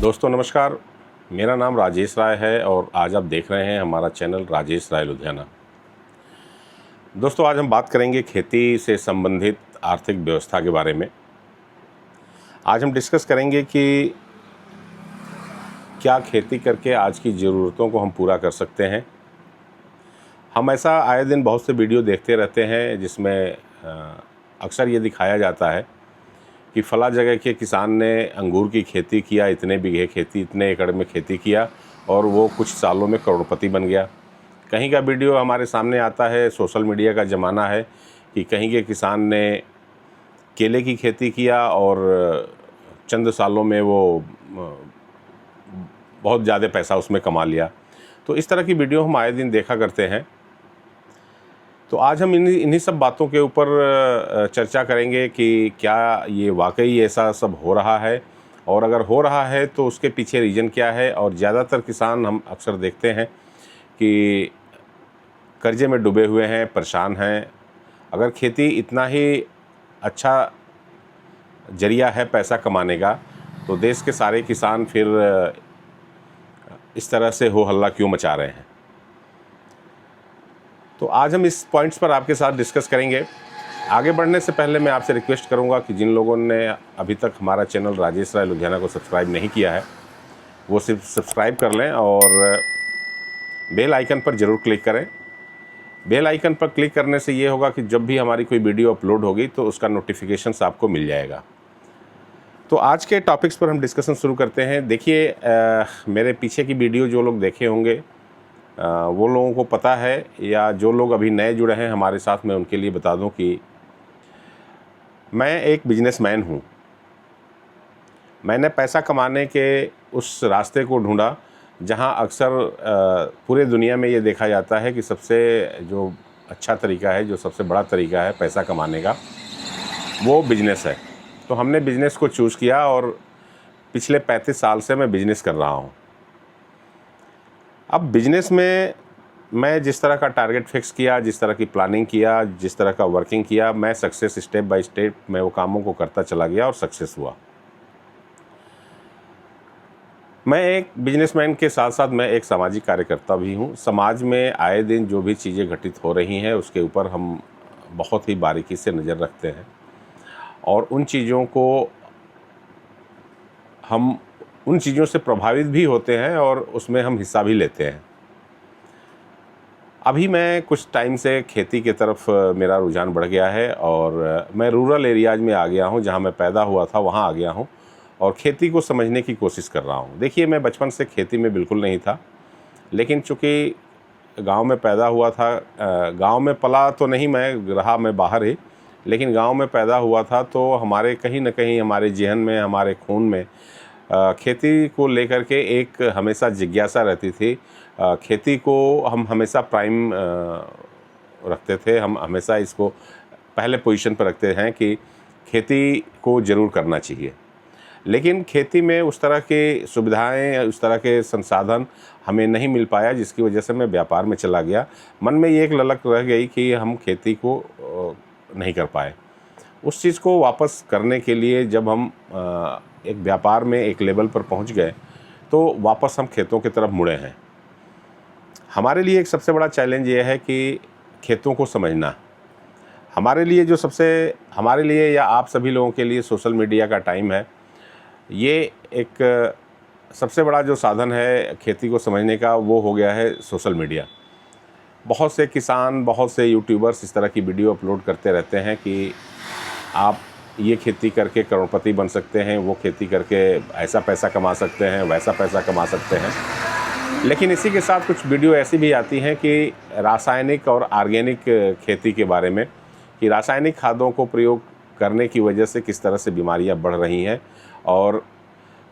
दोस्तों नमस्कार, मेरा नाम राजेश राय है और आज आप देख रहे हैं हमारा चैनल राजेश राय लुधियाना। दोस्तों आज हम बात करेंगे खेती से संबंधित आर्थिक व्यवस्था के बारे में। आज हम डिस्कस करेंगे कि क्या खेती करके आज की ज़रूरतों को हम पूरा कर सकते हैं। हम ऐसा आए दिन बहुत से वीडियो देखते रहते हैं जिसमें अक्सर ये दिखाया जाता है कि फ़ला जगह के किसान ने अंगूर की खेती किया, इतने बीघे खेती, इतने एकड़ में खेती किया और वो कुछ सालों में करोड़पति बन गया। कहीं का वीडियो हमारे सामने आता है, सोशल मीडिया का ज़माना है, कि कहीं के किसान ने केले की खेती किया और चंद सालों में वो बहुत ज़्यादा पैसा उसमें कमा लिया। तो इस तरह की वीडियो हम आए दिन देखा करते हैं। तो आज हम इन्हीं सब बातों के ऊपर चर्चा करेंगे कि क्या ये वाकई ऐसा सब हो रहा है, और अगर हो रहा है तो उसके पीछे रीज़न क्या है। और ज़्यादातर किसान हम अक्सर देखते हैं कि कर्जे में डूबे हुए हैं, परेशान हैं। अगर खेती इतना ही अच्छा जरिया है पैसा कमाने का, तो देश के सारे किसान फिर इस तरह से हो हल्ला क्यों मचा रहे हैं। तो आज हम इस पॉइंट्स पर आपके साथ डिस्कस करेंगे। आगे बढ़ने से पहले मैं आपसे रिक्वेस्ट करूंगा कि जिन लोगों ने अभी तक हमारा चैनल राजेश राय लुधियाना को सब्सक्राइब नहीं किया है, वो सिर्फ सब्सक्राइब कर लें और बेल आइकन पर ज़रूर क्लिक करें। बेल आइकन पर क्लिक करने से ये होगा कि जब भी हमारी कोई वीडियो अपलोड होगी तो उसका नोटिफिकेशंस आपको मिल जाएगा। तो आज के टॉपिक्स पर हम डिस्कशन शुरू करते हैं। देखिए, मेरे पीछे की वीडियो जो लोग देखे होंगे वो लोगों को पता है, या जो लोग अभी नए जुड़े हैं हमारे साथ, मैं उनके लिए बता दूं कि मैं एक बिजनेसमैन हूं। मैंने पैसा कमाने के उस रास्ते को ढूंढा जहां अक्सर पूरे दुनिया में ये देखा जाता है कि सबसे जो अच्छा तरीका है, जो सबसे बड़ा तरीका है पैसा कमाने का, वो बिजनेस है। तो हमने बिजनेस को चूज़ किया और पिछले 35 साल से मैं बिजनेस कर रहा हूँ। अब बिजनेस में मैं जिस तरह का टारगेट फिक्स किया, जिस तरह की प्लानिंग किया, जिस तरह का वर्किंग किया, मैं सक्सेस स्टेप बाय स्टेप मैं वो कामों को करता चला गया और सक्सेस हुआ। मैं एक बिजनेसमैन के साथ साथ मैं एक सामाजिक कार्यकर्ता भी हूँ। समाज में आए दिन जो भी चीज़ें घटित हो रही हैं उसके ऊपर हम बहुत ही बारीकी से नज़र रखते हैं और उन चीज़ों से प्रभावित भी होते हैं और उसमें हम हिस्सा भी लेते हैं। अभी मैं कुछ टाइम से खेती की तरफ मेरा रुझान बढ़ गया है और मैं रूरल एरियाज़ में आ गया हूँ। जहाँ मैं पैदा हुआ था वहाँ आ गया हूँ और खेती को समझने की कोशिश कर रहा हूँ। देखिए, मैं बचपन से खेती में बिल्कुल नहीं था, लेकिन चूँकि गांव में पैदा हुआ था, गांव में पला तो नहीं मैं रहा, मैं बाहर ही, लेकिन गांव में पैदा हुआ था, तो हमारे कहीं ना कहीं हमारे ज़हन में, हमारे खून में खेती को लेकर के एक हमेशा जिज्ञासा रहती थी। खेती को हम हमेशा प्राइम रखते थे, हम हमेशा इसको पहले पोजीशन पर रखते हैं कि खेती को ज़रूर करना चाहिए। लेकिन खेती में उस तरह की सुविधाएं, उस तरह के संसाधन हमें नहीं मिल पाया, जिसकी वजह से मैं व्यापार में चला गया। मन में ये एक ललक रह गई कि हम खेती को नहीं कर पाए। उस चीज़ को वापस करने के लिए जब हम एक व्यापार में एक लेवल पर पहुंच गए, तो वापस हम खेतों की तरफ मुड़े हैं। हमारे लिए एक सबसे बड़ा चैलेंज ये है कि खेतों को समझना। हमारे लिए या आप सभी लोगों के लिए सोशल मीडिया का टाइम है। ये एक सबसे बड़ा जो साधन है खेती को समझने का, वो हो गया है सोशल मीडिया। बहुत से किसान, बहुत से यूट्यूबर्स इस तरह की वीडियो अपलोड करते रहते हैं कि आप ये खेती करके करोड़पति बन सकते हैं, वो खेती करके ऐसा पैसा कमा सकते हैं, वैसा पैसा कमा सकते हैं। लेकिन इसी के साथ कुछ वीडियो ऐसी भी आती हैं कि रासायनिक और ऑर्गेनिक खेती के बारे में, कि रासायनिक खादों को प्रयोग करने की वजह से किस तरह से बीमारियां बढ़ रही हैं और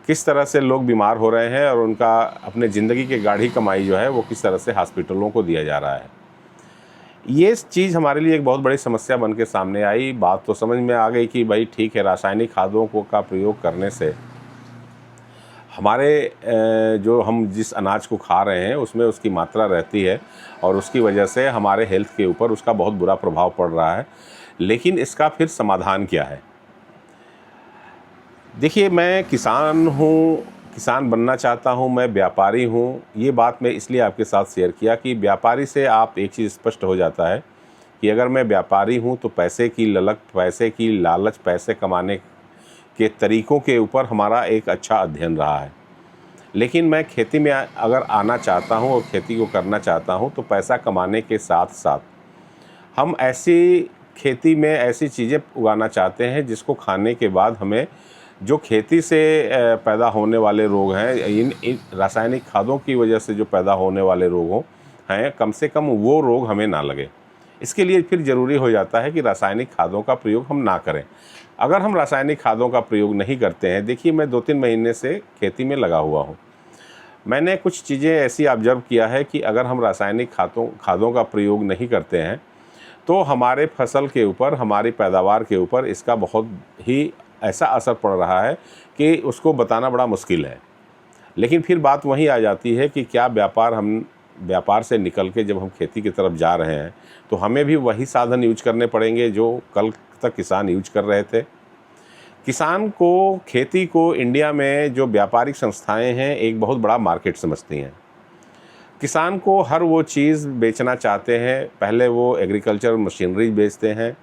किस तरह से लोग बीमार हो रहे हैं और उनका अपने ज़िंदगी की गाढ़ी कमाई जो है वो किस तरह से हॉस्पिटलों को दिया जा रहा है। ये चीज़ हमारे लिए एक बहुत बड़ी समस्या बन के सामने आई। बात तो समझ में आ गई कि भाई ठीक है, रासायनिक खादों का प्रयोग करने से हमारे जो हम जिस अनाज को खा रहे हैं उसमें उसकी मात्रा रहती है और उसकी वजह से हमारे हेल्थ के ऊपर उसका बहुत बुरा प्रभाव पड़ रहा है। लेकिन इसका फिर समाधान क्या है? देखिए, मैं किसान हूँ, किसान बनना चाहता हूँ, मैं व्यापारी हूँ। ये बात मैं इसलिए आपके साथ शेयर किया कि व्यापारी से आप एक चीज़ स्पष्ट हो जाता है कि अगर मैं व्यापारी हूँ तो पैसे की ललक, पैसे की लालच, पैसे कमाने के तरीक़ों के ऊपर हमारा एक अच्छा अध्ययन रहा है। लेकिन मैं खेती में अगर आना चाहता हूँ और खेती को करना चाहता हूँ तो पैसा कमाने के साथ साथ हम ऐसी खेती में ऐसी चीज़ें उगाना चाहते हैं जिसको खाने के बाद हमें जो खेती से पैदा होने वाले रोग हैं, इन रासायनिक खादों की वजह से जो पैदा होने वाले रोगों हैं, कम से कम वो रोग हमें ना लगे। इसके लिए फिर ज़रूरी हो जाता है कि रासायनिक खादों का प्रयोग हम ना करें। अगर हम रासायनिक खादों का प्रयोग नहीं करते हैं, देखिए मैं 2-3 महीने से खेती में लगा हुआ हूँ। मैंने कुछ चीज़ें ऐसी ऑब्ज़र्व किया है कि अगर हम रासायनिक खादों का प्रयोग नहीं करते हैं तो हमारे फसल के ऊपर, हमारी पैदावार के ऊपर इसका बहुत ही ऐसा असर पड़ रहा है कि उसको बताना बड़ा मुश्किल है। लेकिन फिर बात वहीं आ जाती है कि क्या व्यापार से निकल के जब हम खेती की तरफ जा रहे हैं तो हमें भी वही साधन यूज करने पड़ेंगे जो कल तक किसान यूज कर रहे थे। किसान को, खेती को इंडिया में जो व्यापारिक संस्थाएं हैं एक बहुत बड़ा मार्केट समझती हैं। किसान को हर वो चीज़ बेचना चाहते हैं। पहले वो एग्रीकल्चर मशीनरी बेचते हैं,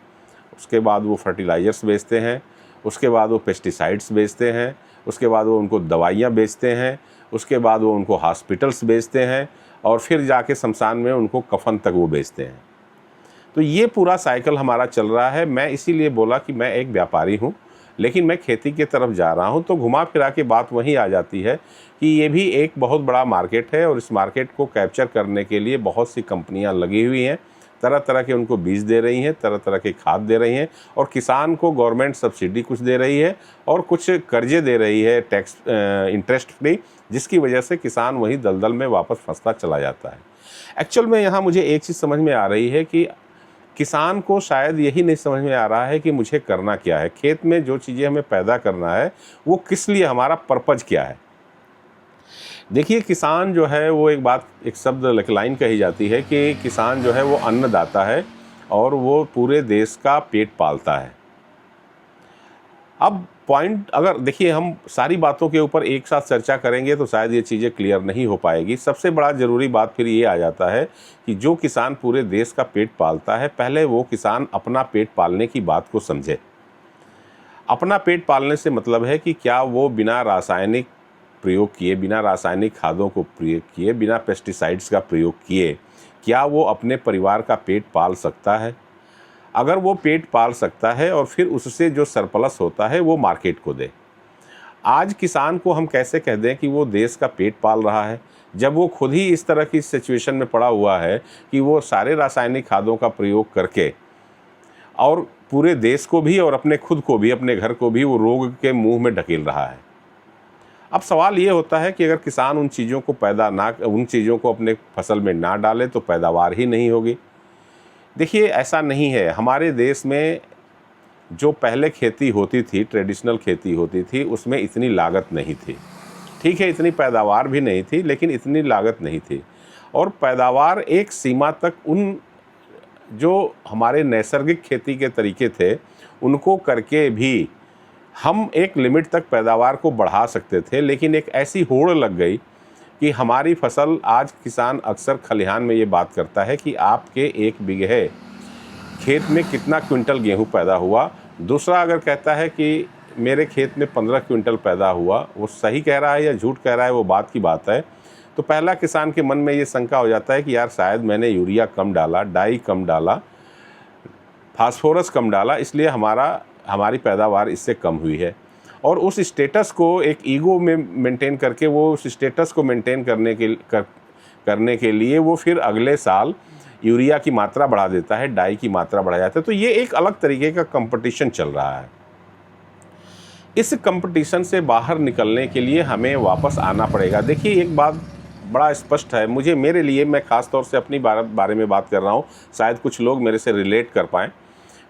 उसके बाद वो फर्टिलाइज़र्स बेचते हैं, उसके बाद वो पेस्टिसाइड्स बेचते हैं, उसके बाद वो उनको दवाइयाँ बेचते हैं, उसके बाद वो उनको हॉस्पिटल्स बेचते हैं और फिर जाके शमशान में उनको कफन तक वो बेचते हैं। तो ये पूरा साइकिल हमारा चल रहा है। मैं इसीलिए बोला कि मैं एक व्यापारी हूँ, लेकिन मैं खेती की तरफ जा रहा हूँ। तो घुमा फिरा के बात वहीं आ जाती है कि ये भी एक बहुत बड़ा मार्केट है और इस मार्केट को कैप्चर करने के लिए बहुत सी कंपनियाँ लगी हुई हैं, तरह तरह के उनको बीज दे रही हैं, तरह तरह के खाद दे रही हैं और किसान को गवर्नमेंट सब्सिडी कुछ दे रही है और कुछ कर्जे दे रही है टैक्स इंटरेस्ट फ्री, जिसकी वजह से किसान वही दलदल में वापस फंसता चला जाता है। एक्चुअल में यहाँ मुझे एक चीज़ समझ में आ रही है कि किसान को शायद यही नहीं समझ में आ रहा है कि मुझे करना क्या है, खेत में जो चीज़ें हमें पैदा करना है वो किस लिए, हमारा पर्पज़ क्या है। देखिए किसान जो है वो एक शब्द, एक लाइन कही जाती है कि किसान जो है वो अन्नदाता है और वो पूरे देश का पेट पालता है। अब पॉइंट, अगर देखिए हम सारी बातों के ऊपर एक साथ चर्चा करेंगे तो शायद ये चीज़ें क्लियर नहीं हो पाएगी। सबसे बड़ा ज़रूरी बात फिर ये आ जाता है कि जो किसान पूरे देश का पेट पालता है, पहले वो किसान अपना पेट पालने की बात को समझे। अपना पेट पालने से मतलब है कि क्या वो बिना रासायनिक प्रयोग किए, बिना रासायनिक खादों को प्रयोग किए, बिना पेस्टिसाइड्स का प्रयोग किए, क्या वो अपने परिवार का पेट पाल सकता है। अगर वो पेट पाल सकता है और फिर उससे जो सरप्लस होता है वो मार्केट को दे। आज किसान को हम कैसे कह दें कि वो देश का पेट पाल रहा है, जब वो खुद ही इस तरह की सिचुएशन में पड़ा हुआ है कि वो सारे रासायनिक खादों का प्रयोग करके और पूरे देश को भी और अपने खुद को भी, अपने घर को भी वो रोग के मुंह में ढकेल रहा है। अब सवाल ये होता है कि अगर किसान उन चीज़ों को अपने फसल में ना डाले तो पैदावार ही नहीं होगी। देखिए ऐसा नहीं है। हमारे देश में जो पहले खेती होती थी, ट्रेडिशनल खेती होती थी, उसमें इतनी लागत नहीं थी। ठीक है, इतनी पैदावार भी नहीं थी, लेकिन इतनी लागत नहीं थी और पैदावार एक सीमा तक उन जो हमारे नैसर्गिक खेती के तरीके थे उनको करके भी हम एक लिमिट तक पैदावार को बढ़ा सकते थे। लेकिन एक ऐसी होड़ लग गई कि हमारी फसल, आज किसान अक्सर खलिहान में ये बात करता है कि आपके 1 बीघे खेत में कितना क्विंटल गेहूं पैदा हुआ। दूसरा अगर कहता है कि मेरे खेत में 15 क्विंटल पैदा हुआ, वो सही कह रहा है या झूठ कह रहा है वो बात की बात है। तो पहला किसान के मन में ये शंका हो जाता है कि यार शायद मैंने यूरिया कम डाला, डाई कम डाला, फास्फोरस कम डाला, इसलिए हमारी पैदावार इससे कम हुई है। और उस स्टेटस को एक ईगो में मेंटेन करके, वो उस स्टेटस को मेंटेन करने के लिए वो फिर अगले साल यूरिया की मात्रा बढ़ा देता है, डाई की मात्रा बढ़ा जाता है। तो ये एक अलग तरीके का कंपटीशन चल रहा है। इस कंपटीशन से बाहर निकलने के लिए हमें वापस आना पड़ेगा। देखिए एक बात बड़ा स्पष्ट है, मेरे लिए, मैं ख़ास तौर से अपनी बारे में बात कर रहा हूँ, शायद कुछ लोग मेरे से रिलेट कर पाएँ।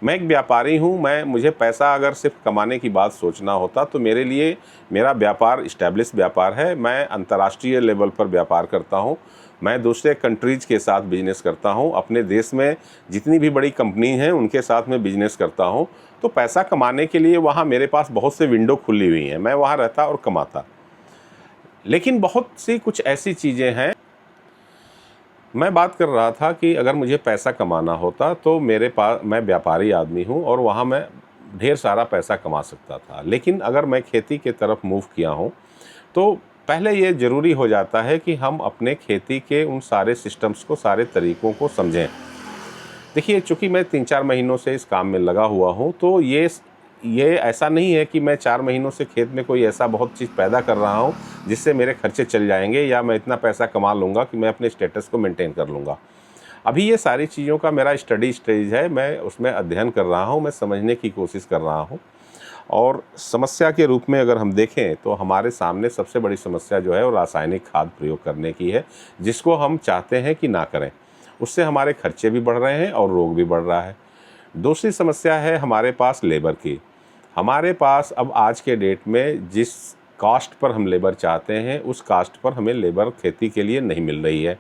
मैं एक व्यापारी हूँ। मुझे पैसा अगर सिर्फ कमाने की बात सोचना होता तो मेरे लिए मेरा व्यापार इस्टेब्लिश व्यापार है। मैं अंतर्राष्ट्रीय लेवल पर व्यापार करता हूँ। मैं दूसरे कंट्रीज़ के साथ बिजनेस करता हूँ। अपने देश में जितनी भी बड़ी कंपनी हैं उनके साथ मैं बिजनेस करता हूँ। तो पैसा कमाने के लिए वहाँ मेरे पास बहुत से विंडो खुली हुई हैं, मैं वहाँ रहता और कमाता। लेकिन बहुत सी कुछ ऐसी चीज़ें हैं। मैं बात कर रहा था कि अगर मुझे पैसा कमाना होता तो मेरे पास, मैं व्यापारी आदमी हूँ और वहाँ मैं ढेर सारा पैसा कमा सकता था। लेकिन अगर मैं खेती के तरफ मूव किया हूँ तो पहले ये ज़रूरी हो जाता है कि हम अपने खेती के उन सारे सिस्टम्स को, सारे तरीक़ों को समझें। देखिए, चूँकि मैं 3-4 महीनों से इस काम में लगा हुआ हूँ, तो ये ऐसा नहीं है कि मैं 4 महीनों से खेत में कोई ऐसा बहुत चीज़ पैदा कर रहा हूँ जिससे मेरे खर्चे चल जाएंगे या मैं इतना पैसा कमा लूँगा कि मैं अपने स्टेटस को मेंटेन कर लूँगा। अभी ये सारी चीज़ों का मेरा स्टडी स्टेज है, मैं उसमें अध्ययन कर रहा हूँ, मैं समझने की कोशिश कर रहा हूँ। और समस्या के रूप में अगर हम देखें तो हमारे सामने सबसे बड़ी समस्या जो है वो रासायनिक खाद प्रयोग करने की है, जिसको हम चाहते हैं कि ना करें। उससे हमारे खर्चे भी बढ़ रहे हैं और रोग भी बढ़ रहा है। दूसरी समस्या है हमारे पास लेबर की। हमारे पास अब आज के डेट में जिस कास्ट पर हम लेबर चाहते हैं, उस कास्ट पर हमें लेबर खेती के लिए नहीं मिल रही है।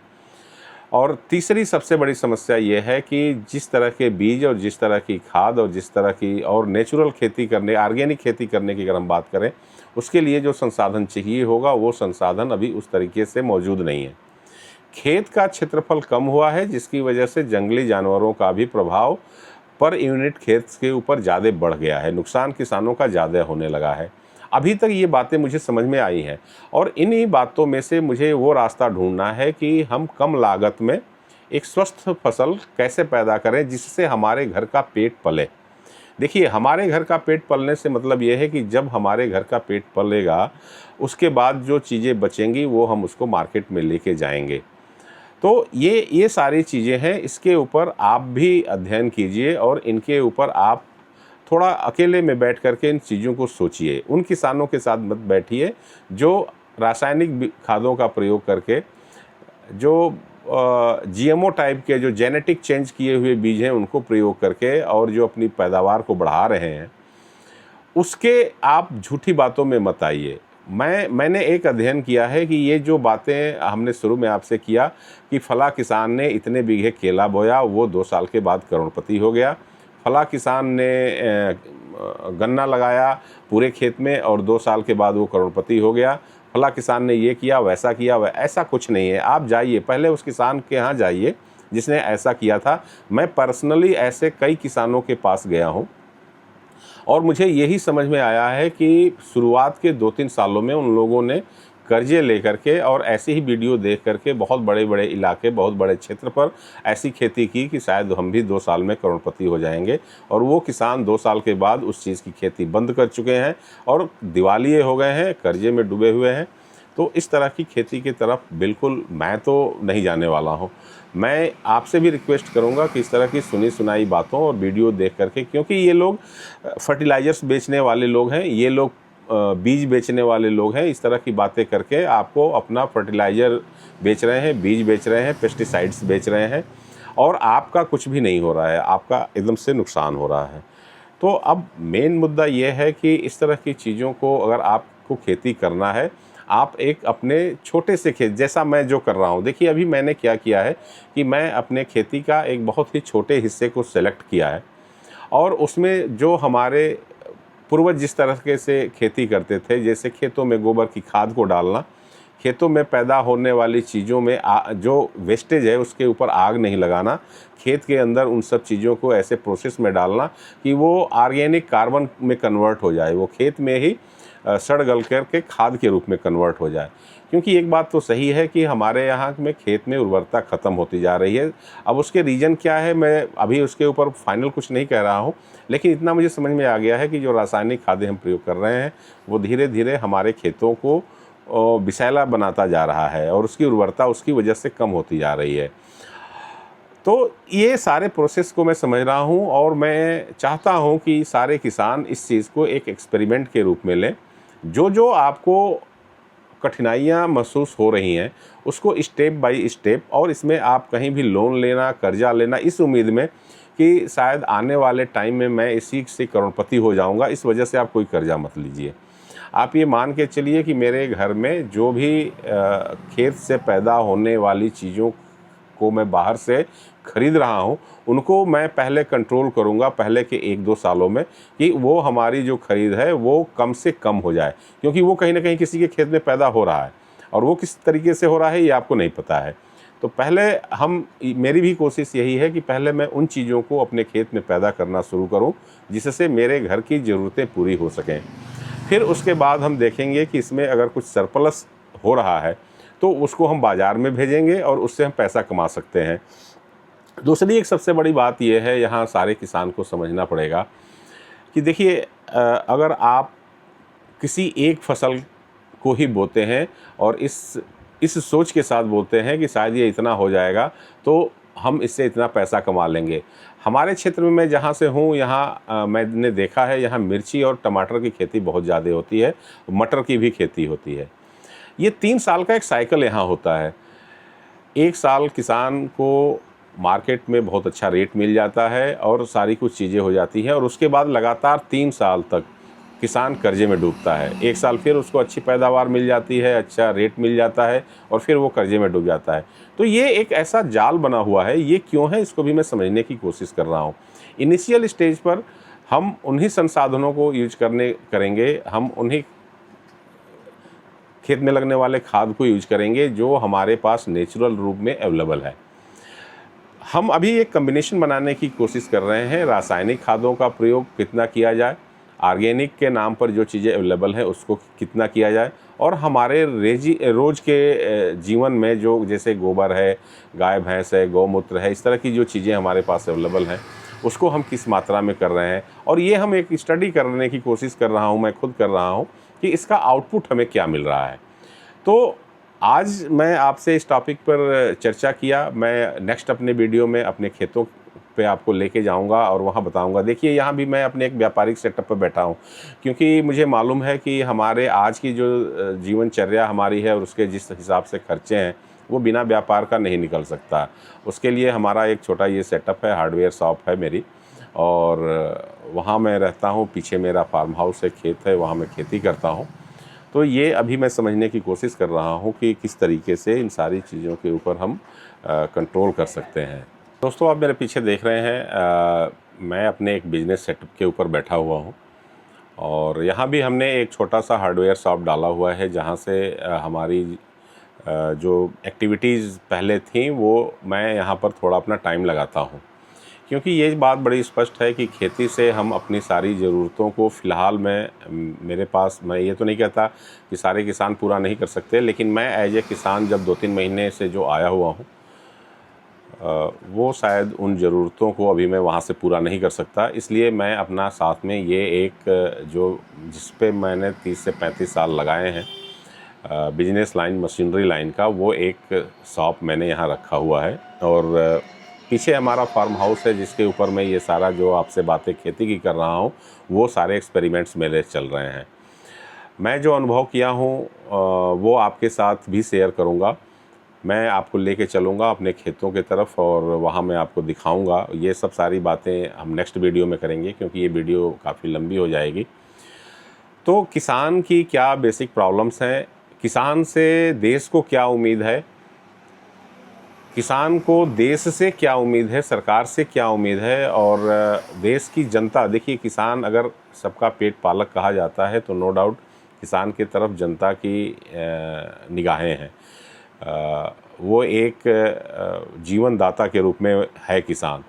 और तीसरी सबसे बड़ी समस्या ये है कि जिस तरह के बीज और जिस तरह की खाद और जिस तरह की और नेचुरल खेती करने, ऑर्गेनिक खेती करने की अगर हम बात करें, उसके लिए जो संसाधन चाहिए होगा वो संसाधन अभी उस तरीके से मौजूद नहीं है। खेत का क्षेत्रफल कम हुआ है, जिसकी वजह से जंगली जानवरों का भी प्रभाव पर यूनिट खेत के ऊपर ज़्यादा बढ़ गया है, नुकसान किसानों का ज़्यादा होने लगा है। अभी तक ये बातें मुझे समझ में आई हैं और इन्हीं बातों में से मुझे वो रास्ता ढूंढना है कि हम कम लागत में एक स्वस्थ फसल कैसे पैदा करें जिससे हमारे घर का पेट पले। देखिए, हमारे घर का पेट पलने से मतलब ये है कि जब हमारे घर का पेट पलेगा, उसके बाद जो चीज़ें बचेंगी वो हम उसको मार्केट में लेके जाएंगे। तो ये सारी चीज़ें हैं, इसके ऊपर आप भी अध्ययन कीजिए और इनके ऊपर आप थोड़ा अकेले में बैठ कर के इन चीज़ों को सोचिए। उन किसानों के साथ मत बैठिए जो रासायनिक खादों का प्रयोग करके, जो जीएमओ टाइप के, जो जेनेटिक चेंज किए हुए बीज हैं उनको प्रयोग करके और जो अपनी पैदावार को बढ़ा रहे हैं, उसके आप झूठी बातों में मत आइए। मैंने एक अध्ययन किया है कि ये जो बातें हमने शुरू में आपसे किया कि फला किसान ने इतने बीघे केला बोया, वो 2 साल के बाद करोड़पति हो गया। फला किसान ने गन्ना लगाया पूरे खेत में और 2 साल के बाद वो करोड़पति हो गया। फला किसान ने ये किया, वैसा किया, ऐसा कुछ नहीं है। आप जाइए, पहले उस किसान के यहाँ जाइए जिसने ऐसा किया था। मैं पर्सनली ऐसे कई किसानों के पास गया हूँ और मुझे यही समझ में आया है कि शुरुआत के 2-3 सालों में उन लोगों ने कर्जे लेकर के और ऐसे ही वीडियो देख करके बहुत बड़े-बड़े इलाके, बहुत बड़े क्षेत्र पर ऐसी खेती की कि शायद हम भी 2 साल में करोड़पति हो जाएंगे। और वो किसान 2 साल के बाद उस चीज़ की खेती बंद कर चुके हैं और दिवालिये हो गए हैं, कर्जे में डूबे हुए हैं। तो इस तरह की खेती की तरफ बिल्कुल मैं तो नहीं जाने वाला हूँ। मैं आपसे भी रिक्वेस्ट करूँगा कि इस तरह की सुनी सुनाई बातों और वीडियो देख करके, क्योंकि ये लोग फर्टिलाइज़र्स बेचने वाले लोग हैं, ये लोग बीज बेचने वाले लोग हैं, इस तरह की बातें करके आपको अपना फर्टिलाइज़र बेच रहे हैं, बीज बेच रहे हैं, पेस्टिसाइड्स बेच रहे हैं और आपका कुछ भी नहीं हो रहा है, आपका एकदम से नुकसान हो रहा है। तो अब मेन मुद्दा ये है कि इस तरह की चीज़ों को अगर आपको खेती करना है, आप एक अपने छोटे से खेत, जैसा मैं जो कर रहा हूँ, देखिए अभी मैंने क्या किया है कि मैं अपने खेती का एक बहुत ही छोटे हिस्से को सेलेक्ट किया है और उसमें जो हमारे पूर्वज जिस तरह से खेती करते थे, जैसे खेतों में गोबर की खाद को डालना, खेतों में पैदा होने वाली चीज़ों में जो वेस्टेज है उसके ऊपर आग नहीं लगाना, खेत के अंदर उन सब चीज़ों को ऐसे प्रोसेस में डालना कि वो ऑर्गेनिक कार्बन में कन्वर्ट हो जाए, वो खेत में ही सड़ गल करके खाद के रूप में कन्वर्ट हो जाए। क्योंकि एक बात तो सही है कि हमारे यहाँ में खेत में उर्वरता ख़त्म होती जा रही है। अब उसके रीज़न क्या है, मैं अभी उसके ऊपर फाइनल कुछ नहीं कह रहा हूँ, लेकिन इतना मुझे समझ में आ गया है कि जो रासायनिक खादें हम प्रयोग कर रहे हैं वो धीरे धीरे हमारे खेतों को विषैला बनाता जा रहा है और उसकी उर्वरता उसकी वजह से कम होती जा रही है। तो ये सारे प्रोसेस को मैं समझ रहा हूँ और मैं चाहता हूँ कि सारे किसान इस चीज़ को एक एक्सपेरिमेंट के रूप में लें। जो आपको कठिनाइयाँ महसूस हो रही हैं उसको स्टेप बाय स्टेप, और इसमें आप कहीं भी लोन लेना, कर्जा लेना इस उम्मीद में कि शायद आने वाले टाइम में मैं इसी से करोड़पति हो जाऊंगा, इस वजह से आप कोई कर्जा मत लीजिए। आप ये मान के चलिए कि मेरे घर में जो भी खेत से पैदा होने वाली चीज़ों को मैं बाहर से खरीद रहा हूँ, उनको मैं पहले कंट्रोल करूँगा पहले के 1-2 सालों में कि वो हमारी जो खरीद है वो कम से कम हो जाए, क्योंकि वो कहीं ना कहीं किसी के खेत में पैदा हो रहा है। और वो किस तरीके से हो रहा है ये आपको नहीं पता है। तो पहले मेरी भी कोशिश यही है कि पहले मैं उन चीज़ों को अपने खेत में पैदा करना शुरू करूं जिससे मेरे घर की ज़रूरतें पूरी हो सकें। फिर उसके बाद हम देखेंगे कि इसमें अगर कुछ सरप्लस हो रहा है तो उसको हम बाज़ार में भेजेंगे और उससे हम पैसा कमा सकते हैं। दूसरी एक सबसे बड़ी बात यह है, यहाँ सारे किसान को समझना पड़ेगा कि देखिए, अगर आप किसी एक फसल को ही बोते हैं और इस सोच के साथ बोलते हैं कि शायद ये इतना हो जाएगा तो हम इससे इतना पैसा कमा लेंगे। हमारे क्षेत्र में मैं जहाँ से हूँ यहाँ मैंने देखा है, यहाँ मिर्ची और टमाटर की खेती बहुत ज़्यादा होती है, मटर की भी खेती होती है। ये 3 साल का एक साइकिल यहाँ होता है। एक साल किसान को मार्केट में बहुत अच्छा रेट मिल जाता है और सारी कुछ चीज़ें हो जाती हैं, और उसके बाद लगातार 3 साल तक किसान कर्जे में डूबता है। एक साल फिर उसको अच्छी पैदावार मिल जाती है, अच्छा रेट मिल जाता है, और फिर वो कर्जे में डूब जाता है। तो ये एक ऐसा जाल बना हुआ है, ये क्यों है इसको भी मैं समझने की कोशिश कर रहा हूँ। इनिशियल स्टेज पर हम उन्हीं संसाधनों को यूज करेंगे, हम उन्हीं खेत में लगने वाले खाद को यूज करेंगे जो हमारे पास नेचुरल रूप में अवेलेबल है। हम अभी एक कम्बिनेशन बनाने की कोशिश कर रहे हैं, रासायनिक खादों का प्रयोग कितना किया जाए, ऑर्गेनिक के नाम पर जो चीज़ें अवेलेबल हैं उसको कितना किया जाए, और हमारे रोज़ के जीवन में जो जैसे गोबर है, गाय भैंस है, गौमूत्र है, इस तरह की जो चीज़ें हमारे पास अवेलेबल हैं उसको हम किस मात्रा में कर रहे हैं। और ये हम एक स्टडी करने की कोशिश कर रहा हूँ, मैं खुद कर रहा हूँ कि इसका आउटपुट हमें क्या मिल रहा है। तो आज मैं आपसे इस टॉपिक पर चर्चा किया। मैं नेक्स्ट अपने वीडियो में अपने खेतों पे आपको लेके जाऊंगा और वहाँ बताऊंगा। देखिए, यहाँ भी मैं अपने एक व्यापारिक सेटअप पर बैठा हूँ, क्योंकि मुझे मालूम है कि हमारे आज की जो जीवनचर्या हमारी है और उसके जिस हिसाब से खर्चे हैं वो बिना व्यापार का नहीं निकल सकता। उसके लिए हमारा एक छोटा ये सेटअप है, हार्डवेयर शॉप है मेरी, और वहाँ मैं रहता हूँ। पीछे मेरा फार्म हाउस है, खेत है, वहाँ मैं खेती करता हूँ। तो ये अभी मैं समझने की कोशिश कर रहा हूँ कि किस तरीके से इन सारी चीज़ों के ऊपर हम कंट्रोल कर सकते हैं। दोस्तों, आप मेरे पीछे देख रहे हैं, मैं अपने एक बिज़नेस सेटअप के ऊपर बैठा हुआ हूँ, और यहाँ भी हमने एक छोटा सा हार्डवेयर शॉप डाला हुआ है जहाँ से हमारी जो एक्टिविटीज़ पहले थी वो मैं यहाँ पर थोड़ा अपना टाइम लगाता हूँ, क्योंकि ये बात बड़ी स्पष्ट है कि खेती से हम अपनी सारी ज़रूरतों को फ़िलहाल मेरे पास, मैं ये तो नहीं कहता कि सारे किसान पूरा नहीं कर सकते, लेकिन मैं एज ए किसान जब 2-3 महीने से जो आया हुआ हूँ वो शायद उन ज़रूरतों को अभी मैं वहाँ से पूरा नहीं कर सकता। इसलिए मैं अपना साथ में ये एक जिस पे मैंने 30 से 35 साल लगाए हैं बिजनेस लाइन, मशीनरी लाइन का, वो एक शॉप मैंने यहाँ रखा हुआ है। और पीछे हमारा फार्म हाउस है जिसके ऊपर मैं ये सारा जो आपसे बातें खेती की कर रहा हूँ वो सारे एक्सपेरिमेंट्स मेरे चल रहे हैं। मैं जो अनुभव किया हूँ वो आपके साथ भी शेयर करूँगा। मैं आपको लेके चलूँगा अपने खेतों की तरफ और वहाँ मैं आपको दिखाऊँगा। ये सब सारी बातें हम नेक्स्ट वीडियो में करेंगे, क्योंकि ये वीडियो काफ़ी लंबी हो जाएगी। तो किसान की क्या बेसिक प्रॉब्लम्स हैं, किसान से देश को क्या उम्मीद है, किसान को देश से क्या उम्मीद है, सरकार से क्या उम्मीद है, और देश की जनता, देखिए किसान अगर सबका पेट पालक कहा जाता है तो नो डाउट किसान की तरफ जनता की निगाहें हैं। वो एक जीवन दाता के रूप में है किसान,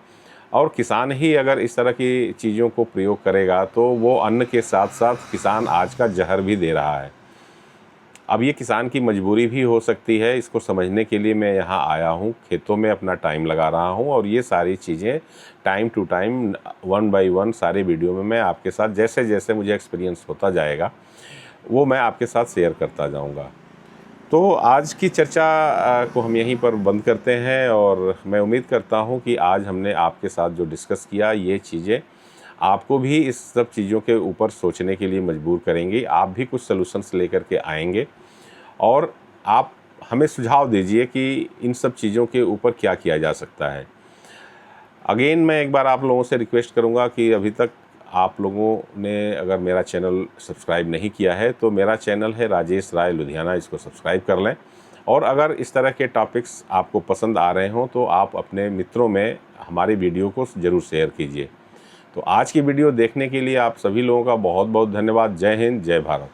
और किसान ही अगर इस तरह की चीज़ों को प्रयोग करेगा तो वो अन्न के साथ साथ किसान आज का जहर भी दे रहा है। अब ये किसान की मजबूरी भी हो सकती है, इसको समझने के लिए मैं यहाँ आया हूँ, खेतों में अपना टाइम लगा रहा हूँ, और ये सारी चीज़ें टाइम टू टाइम 1 बाय 1 सारे वीडियो में मैं आपके साथ जैसे जैसे मुझे एक्सपीरियंस होता जाएगा वो मैं आपके साथ शेयर करता जाऊँगा। तो आज की चर्चा को हम यहीं पर बंद करते हैं, और मैं उम्मीद करता हूँ कि आज हमने आपके साथ जो डिस्कस किया ये चीज़ें आपको भी इस सब चीज़ों के ऊपर सोचने के लिए मजबूर करेंगी। आप भी कुछ सॉल्यूशंस लेकर के आएंगे और आप हमें सुझाव दीजिए कि इन सब चीज़ों के ऊपर क्या किया जा सकता है। अगेन मैं एक बार आप लोगों से रिक्वेस्ट करूंगा कि अभी तक आप लोगों ने अगर मेरा चैनल सब्सक्राइब नहीं किया है तो मेरा चैनल है राजेश राय लुधियाना, इसको सब्सक्राइब कर लें। और अगर इस तरह के टॉपिक्स आपको पसंद आ रहे हों तो आप अपने मित्रों में हमारी वीडियो को ज़रूर शेयर कीजिए। तो आज की वीडियो देखने के लिए आप सभी लोगों का बहुत बहुत धन्यवाद। जय हिंद, जय भारत।